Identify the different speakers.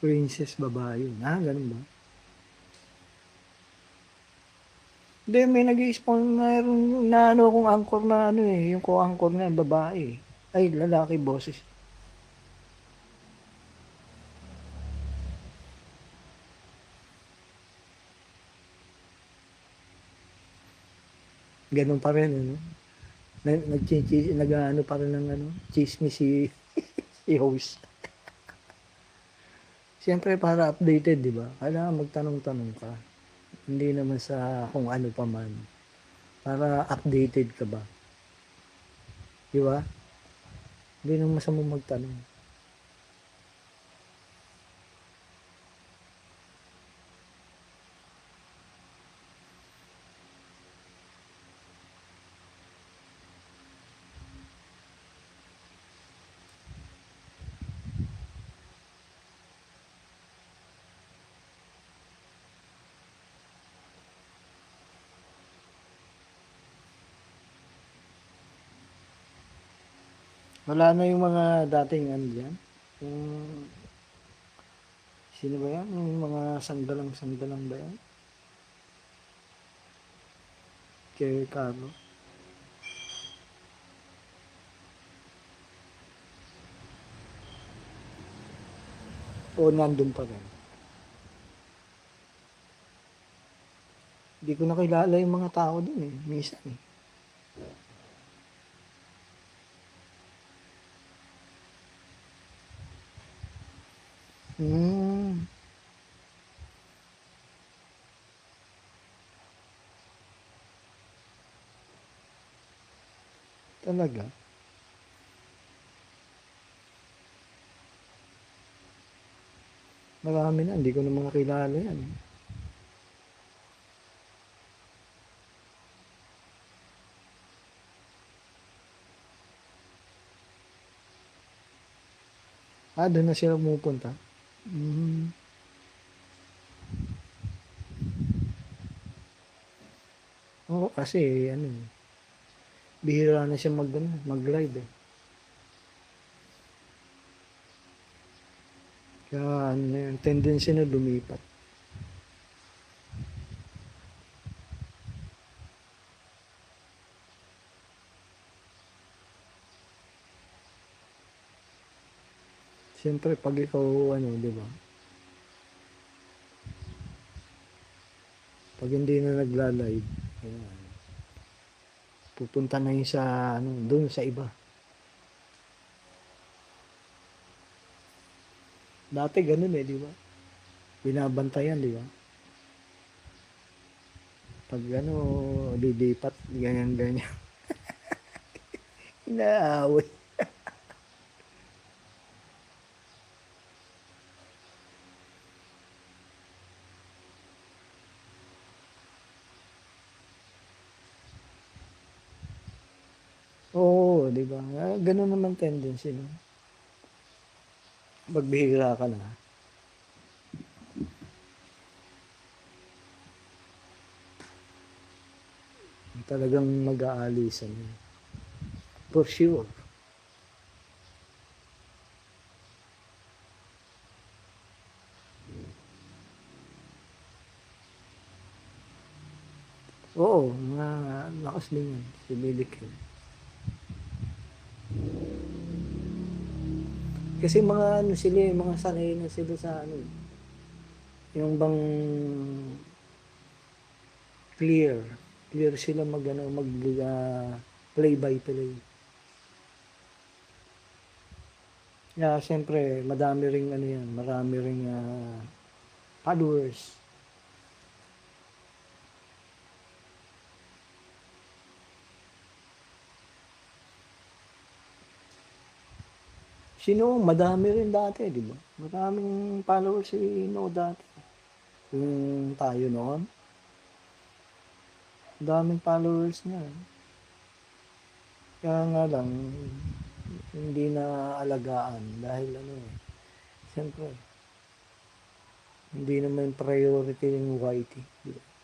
Speaker 1: Princess babae yun. Ah, ganun ba? Hindi, may nag-i-spawn mayroon na ano kung angkor na ano eh. Yung co-angkor na babae eh. Ay, lalaki boses. Ganun pa rin, ano? Nag-ano pa rin ng ano, chismis si host. Siyempre para updated, di ba? Kailangan magtanong-tanong ka. Hindi naman sa kung ano pa man. Para updated ka ba? Di ba? Hindi naman masamang magtanong. Wala na yung mga dating ano dyan. Yung, sino ba yan? Yung mga sanggalang ba yan? Kay Carlo. O nandun pa rin. Hindi ko nakilala yung mga tao dun eh. Minsan eh. Hmm, talaga. Marami na, hindi ko na mga kilala yan. Ah, doon na sila pumupunta. Hmm. Oo, kasi ano, bihira na siya mag-live eh. Kaya ano na yun, tendency na lumipat. Siyempre, pag ikaw, ano, di ba? Pag hindi na nagla-live, ayan, pupunta na yun sa, ano, doon sa iba. Dati ganun eh, di ba? Binabantayan, di ba? Pag ano, lilipat, ganyan-ganyan. Inaaway. Oo, di ba? Ah, ganun naman tendency, no? Magbihira ka na. Talagang mag-aalisan. For sure. Oo, mga lakas din yan. Si Milik. Kasi mga ano sila eh, mga sanay na sila sa ano. Yung bang clear. Clear sila mag ano, play by play. Yeah, siyempre, madami ring ano yan, marami ring followers. Sino, madami rin dati, di ba? Maraming followers si No dati. Yung tayo noon, daming followers niya. Kaya nga lang, hindi na alagaan dahil ano eh, siyempre, hindi naman priority yung YT. Di ba?